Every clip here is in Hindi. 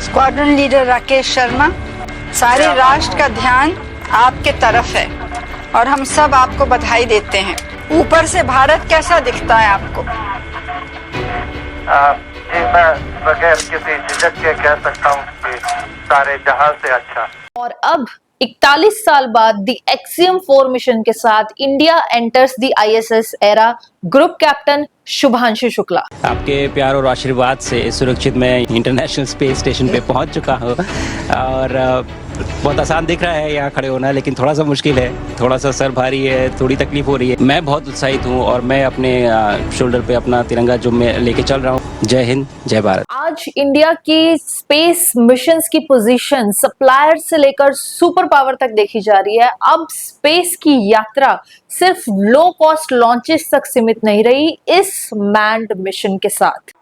स्क्वाड्रन लीडर राकेश शर्मा, सारे राष्ट्र का ध्यान आपके तरफ है और हम सब आपको बधाई देते हैं। ऊपर से भारत कैसा दिखता है आपको? जी, मैं बगैर किसी झिझक के कह सकता हूँ कि सारे जहां से अच्छा। और अब 41 साल बाद द एक्सियम 4 मिशन के साथ India enters the ISS era, group captain Shubhanshu Shukla. आपके प्यार और आशीर्वाद से सुरक्षित मैं इंटरनेशनल स्पेस स्टेशन पे पहुंच चुका हूं और बहुत आसान दिख रहा है यहाँ खड़े होना, लेकिन थोड़ा सा मुश्किल है, थोड़ा सा सर भारी है, थोड़ी तकलीफ हो रही है। मैं बहुत उत्साहित हूँ और मैं अपने शोल्डर पे अपना तिरंगा जो मैं लेके चल रहा हूँ। जय हिंद, जय भारत। आज इंडिया की स्पेस मिशंस की पोजीशन सप्लायर से लेकर सुपर पावर तक देखी जा रही है। अब स्पेस की यात्रा सिर्फ लो कॉस्ट लॉन्चेस तक सीमित नहीं रही इस मैन्ड मिशन के साथ।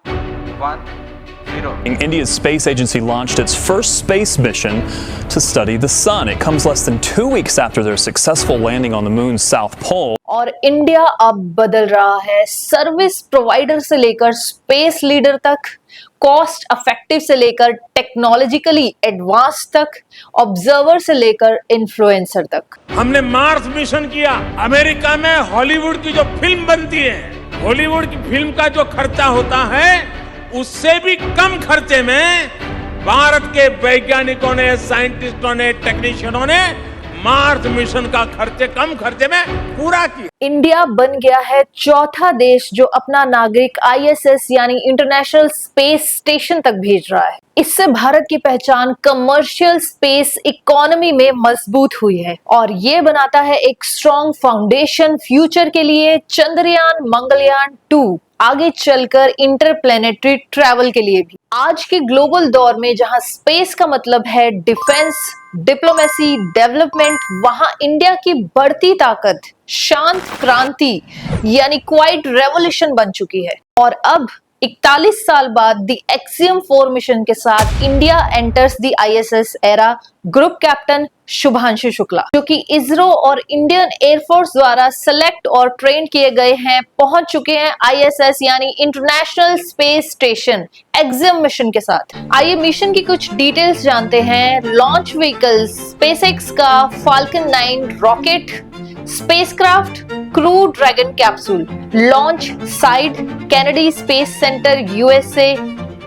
India's space agency launched its first space mission to study the sun. It comes less than 2 weeks after their successful landing on the moon's south pole. और इंडिया अब बदल रहा है, सर्विस प्रोवाइडर से लेकर स्पेस लीडर तक, कॉस्ट इफेक्टिव से लेकर टेक्नोलॉजिकली एडवांस तक, ऑब्जर्वर से लेकर इन्फ्लुएंसर तक। हमने मार्स मिशन किया। अमेरिका में हॉलीवुड की जो फिल्म बनती है, हॉलीवुड की फिल्म का जो खर्चा होता है उससे भी कम खर्चे में भारत के वैज्ञानिकों ने, साइंटिस्टों ने, टेक्नीशियनों ने मार्स मिशन का खर्चे कम खर्चे में पूरा किया। इंडिया बन गया है चौथा देश जो अपना नागरिक ISS यानी इंटरनेशनल स्पेस स्टेशन तक भेज रहा है। इससे भारत की पहचान कमर्शियल स्पेस इकोनॉमी में मजबूत हुई है और ये बनाता है एक स्ट्रॉन्ग फाउंडेशन फ्यूचर के लिए चंद्रयान, मंगलयान 2 आगे चलकर इंटरप्लेनेटरी ट्रैवल के लिए भी। आज के ग्लोबल दौर में जहां स्पेस का मतलब है डिफेंस, डिप्लोमेसी, डेवलपमेंट, वहां इंडिया की बढ़ती ताकत शांत क्रांति यानी क्वाइट रेवोल्यूशन बन चुकी है। और अब 41 साल बाद द एक्सियम 4 मिशन के साथ India enters the ISS era, group captain Shubhanshu Shukla, जो कि इसरो और इंडियन एयरफोर्स द्वारा सेलेक्ट और ट्रेन किए गए हैं, पहुंच चुके हैं ISS यानी international space station axiom mission के साथ। आइए मिशन की कुछ डिटेल्स जानते हैं। लॉन्च व्हीकल्स स्पेसएक्स का falcon 9 rocket, spacecraft crew dragon capsule, launch site Kennedy space centre USA,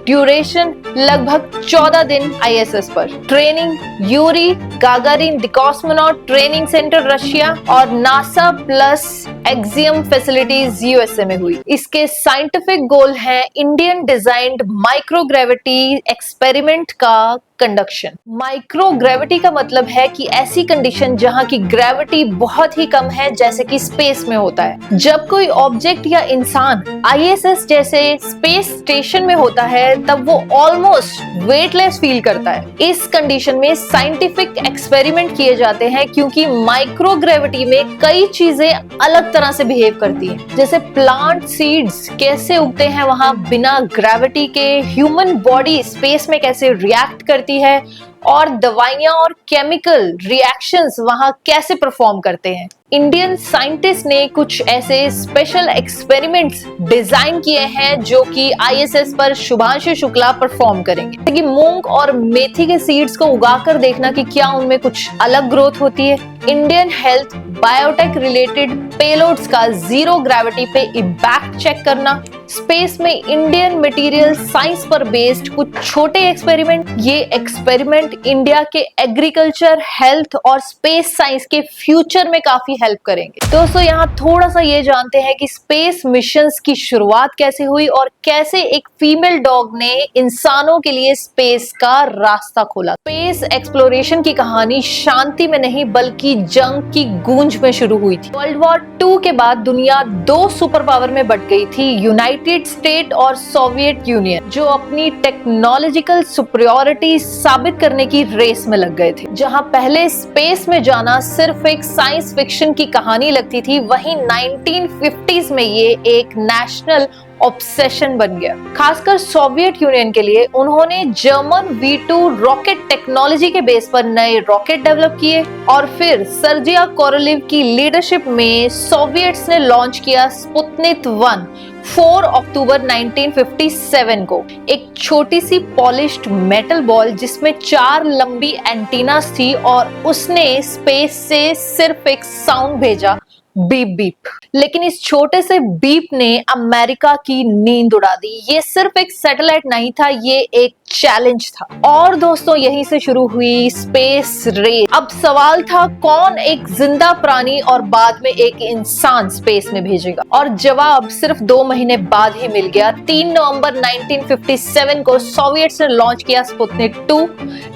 duration लगभग 14 दिन ISS पर, training Yuri Gagarin the cosmonaut training centre Russia और NASA plus Axiom facilities USA में हुई। इसके साइंटिफिक गोल है इंडियन डिजाइन्ड माइक्रोग्रेविटी एक्सपेरिमेंट का कंडक्शन। माइक्रोग्रेविटी का मतलब है कि ऐसी कंडीशन जहां की ग्रेविटी बहुत ही कम है, जैसे कि स्पेस में होता है। जब कोई ऑब्जेक्ट या इंसान ISS जैसे स्पेस स्टेशन में होता है तब वो ऑलमोस्ट वेटलेस फील करता है। इस कंडीशन में साइंटिफिक एक्सपेरिमेंट किए जाते हैं क्योंकि माइक्रोग्रेविटी में कई चीजें अलग तरह से बिहेव करती हैं, जैसे प्लांट सीड्स कैसे उगते हैं वहां बिना ग्रेविटी के, ह्यूमन बॉडी स्पेस में कैसे रिएक्ट करती है और दवाइयां और केमिकल रिएक्शंस वहां कैसे परफॉर्म करते हैं। इंडियन साइंटिस्ट ने कुछ ऐसे स्पेशल एक्सपेरिमेंट्स डिजाइन किए हैं जो कि ISS पर शुभांशु शुक्ला परफॉर्म करेंगे, जैसे कि मूंग और मेथी के सीड्स को उगाकर देखना कि क्या उनमें कुछ अलग ग्रोथ होती है। Indian health biotech related payloads का जीरो ग्रेविटी पे इम्पैक्ट चेक करना, स्पेस में इंडियन मटेरियल साइंस पर बेस्ड कुछ छोटे एक्सपेरिमेंट। ये एक्सपेरिमेंट इंडिया के एग्रीकल्चर, हेल्थ और स्पेस साइंस के फ्यूचर में काफी हेल्प करेंगे। दोस्तों यहाँ थोड़ा सा ये जानते हैं कि स्पेस मिशंस की शुरुआत कैसे हुई और कैसे एक फीमेल डॉग ने इंसानों के लिए स्पेस का रास्ता खोला। स्पेस एक्सप्लोरेशन की कहानी शांति में नहीं बल्कि जंग की गूंज में शुरू हुई थी। वर्ल्ड वॉर 2 के बाद दुनिया 2 सुपर पावर में बट गई थी, यूनाइटेड स्टेट और सोवियत यूनियन, जो अपनी टेक्नोलॉजिकल सुपीरियरिटी साबित करने की रेस में लग गए थे। जहां पहले स्पेस में जाना सिर्फ एक साइंस फिक्शन की कहानी लगती थी, वहीं 1950s में ये एक नेशनल ऑब्सेशन बन गया। खासकर सोवियत यूनियन के लिए उन्होंने जर्मन V2 रॉकेट टेक्नोलॉजी के बेस पर नए रॉकेट डेवलप किए और फिर सर्जिया कोरोलिव की लीडरशिप में सोवियट्स ने लॉन्च किया स्पुतनिक 1 4 अक्टूबर 1957 को एक छोटी सी पॉलिश्ड मेटल बॉल जिसमें 4 लंबी एंटीनास थी और उसने स्पेस से सिर्फ एक साउंड भेजा, बीप बीप। लेकिन इस छोटे से बीप ने अमेरिका की नींद उड़ा दी। ये सिर्फ एक सैटेलाइट नहीं था, ये एक चैलेंज था। और दोस्तों यहीं से शुरू हुई स्पेस रेस। अब सवाल था कौन एक जिंदा प्राणी और बाद में एक इंसान स्पेस में भेजेगा, और जवाब सिर्फ 2 महीने बाद ही मिल गया। 3 नवंबर 1957 को सोवियट्स ने लॉन्च किया स्पुतनिक 2,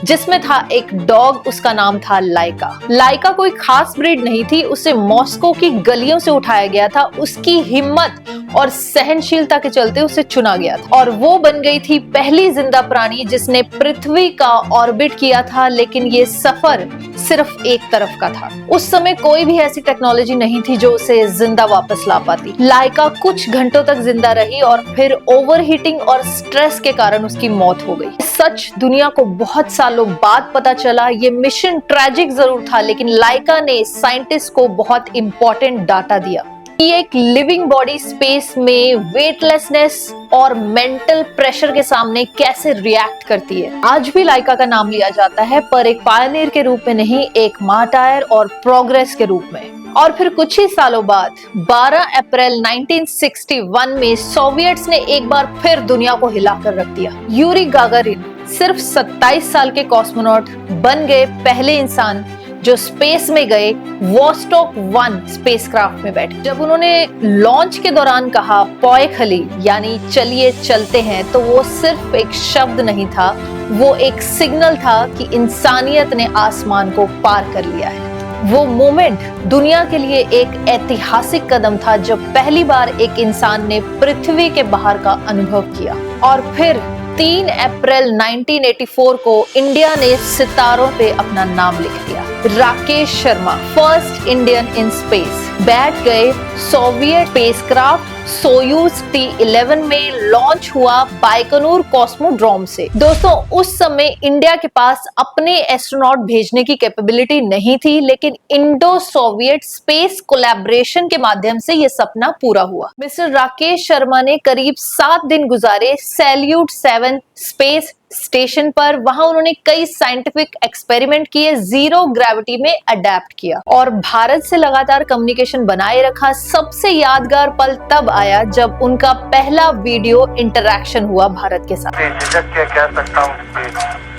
जिसमें था एक डॉग, उसका नाम था लाइका। लाइका कोई खास ब्रीड नहीं थी, उसे मॉस्को की गलियों से उठाया गया था। उसकी हिम्मत और सहनशीलता के चलते उसे चुना गया था और वो बन गई थी पहली जिंदा प्राणी जिसने पृथ्वी का ऑर्बिट किया था। लेकिन ये सफर सिर्फ एक तरफ का था। उस समय कोई भी ऐसी टेक्नोलॉजी नहीं थी जो उसे जिंदा वापस ला पाती। लाइका कुछ घंटों तक जिंदा रही और फिर ओवरहीटिंग और स्ट्रेस के कारण उसकी मौत हो गई। सच दुनिया को बहुत सालों बाद पता चला। ये मिशन ट्रैजिक जरूर था, लेकिन लाइका ने साइंटिस्ट को बहुत इंपॉर्टेंट डाटा दिया कि एक लिविंग बॉडी स्पेस में वेटलेसनेस और मेंटल प्रेशर के सामने कैसे रिएक्ट करती है। आज भी लाइका का नाम लिया जाता है, पर एक पायनियर के रूप में नहीं, एक मार्टायर और प्रोग्रेस के रूप में। और फिर कुछ ही सालों बाद 12 अप्रैल 1961 में सोवियट्स ने एक बार फिर दुनिया को हिलाकर रख दिया। यूरी गागारिन सिर्फ 27 साल के कॉस्मोनॉट बन गए पहले इंसान जो स्पेस में गए वोस्टॉक 1 स्पेसक्राफ्ट में बैठे। जब उन्होंने लॉन्च के दौरान कहा पॉयखली यानी चलिए चलते हैं, तो वो सिर्फ एक शब्द नहीं था, वो एक सिग्नल था कि इंसानियत ने आसमान को पार कर लिया है। वो मोमेंट दुनिया के लिए एक ऐतिहासिक कदम था जब पहली बार एक इंसान ने पृथ्वी के बाहर का अनुभव किया। और फिर 3 अप्रैल 1984 को इंडिया ने सितारों पे अपना नाम लिख दिया। Rakesh Sharma first Indian in space बैठ गए सोवियत स्पेसक्राफ्ट सोयूज T11 में लॉन्च हुआ बाइकोनूर कॉस्मोड्रोम से। दोस्तों उस समय इंडिया के पास अपने एस्ट्रोनॉट भेजने की कैपेबिलिटी नहीं थी, लेकिन इंडो सोवियत स्पेस कोलैबोरेशन के माध्यम से यह सपना पूरा हुआ। मिस्टर राकेश शर्मा ने करीब 7 दिन गुजारे सैल्यूट 7 स्पेस स्टेशन पर। वहां उन्होंने कई साइंटिफिक एक्सपेरिमेंट किए, जीरो ग्रेविटी में अडेप्ट किया और भारत से लगातार कम्युनिकेशन बनाए रखा। सबसे यादगार पल तब आया जब उनका पहला वीडियो इंटरैक्शन हुआ भारत के साथ। झिझक के कह सकता हूँ कि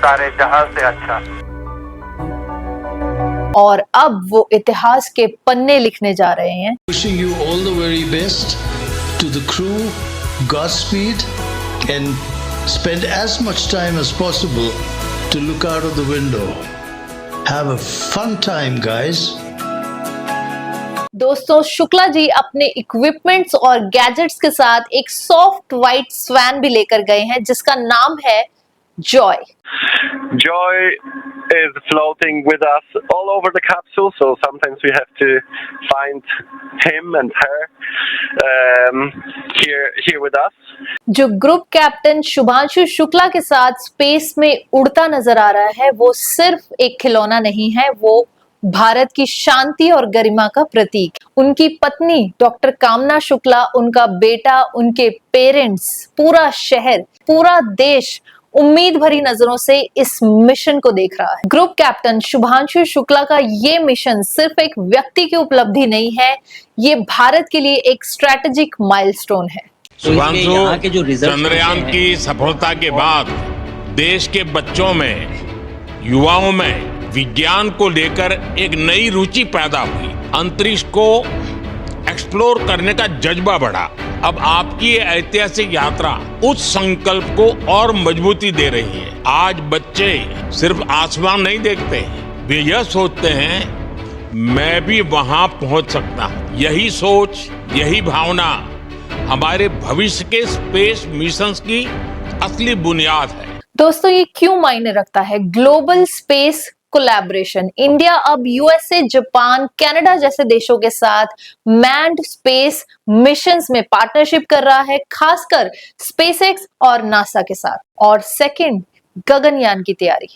सारे जहां से अच्छा। और अब वो इतिहास के पन्ने लिखने जा रहे हैं। Wishing you all the very best to the crew, Godspeed, and spend as much time as possible to look out of the window. Have a fun time, guys. दोस्तों शुक्ला जी अपने इक्विपमेंट्स और गैजेट्स के साथ एक सॉफ्ट व्हाइट स्वैन भी लेकर गए हैं जिसका नाम है Joy. Joy is floating with us all over the capsule, so sometimes we have to find him and her here with us. जो ग्रुप कैप्टन शुभांशु शुक्ला के साथ स्पेस में उड़ता नजर आ रहा है, वो सिर्फ एक खिलौना नहीं है, वो भारत की शांति और गरिमा का प्रतीक। उनकी पत्नी डॉक्टर कामना शुक्ला, उनका बेटा, उनके पेरेंट्स, पूरा शहर, पूरा देश उम्मीद भरी नजरों से इस मिशन को देख रहा है। ग्रुप कैप्टन शुभांशु शुक्ला का ये मिशन सिर्फ एक व्यक्ति की उपलब्धि नहीं है, ये भारत के लिए एक स्ट्रेटेजिक माइलस्टोन है। शुभांशु, चंद्रयान की सफलता के बाद देश के बच्चों में, युवाओं में विज्ञान को लेकर एक नई रुचि पैदा हुई। अंतरिक्ष को एक्सप्लोर करने का जज्बा बढ़ा। अब आपकी ये ऐतिहासिक यात्रा उस संकल्प को और मजबूती दे रही है। आज बच्चे सिर्फ आसमान नहीं देखते, वे यह सोचते हैं मैं भी वहां पहुंच सकता हूं। यही सोच, यही भावना हमारे भविष्य के स्पेस मिशंस की असली बुनियाद है। दोस्तों ये क्यों मायने रखता है? Global space collaboration. इंडिया अब यूएसए, जापान, कनाडा जैसे देशों के साथ मैन्ड स्पेस मिशंस में पार्टनरशिप कर रहा है, खासकर स्पेसएक्स और नासा के साथ। और सेकंड, गगनयान की तैयारी।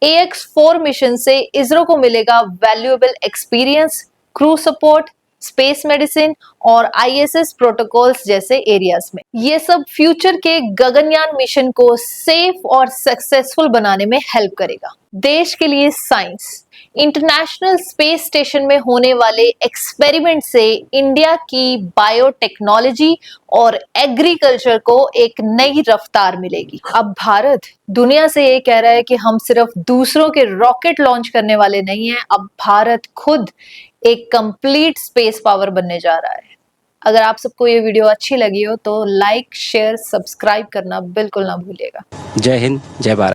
AX4 मिशन से इसरो को मिलेगा valuable experience, crew support, space medicine और ISS प्रोटोकॉल्स जैसे एरियाज में। ये सब फ्यूचर के गगनयान मिशन को सेफ और सक्सेसफुल बनाने में हेल्प करेगा। देश के लिए साइंस, इंटरनेशनल स्पेस स्टेशन में होने वाले एक्सपेरिमेंट से इंडिया की बायोटेक्नोलॉजी और एग्रीकल्चर को एक नई रफ्तार मिलेगी। अब भारत दुनिया से ये कह रहा है कि हम सिर्फ दूसरों के रॉकेट लॉन्च करने वाले नहीं हैं, अब भारत खुद एक कंप्लीट स्पेस पावर बनने जा रहा है। अगर आप सबको ये वीडियो अच्छी लगी हो तो लाइक, शेयर, सब्सक्राइब करना बिल्कुल ना भूलिएगा। जय हिंद, जय भारत।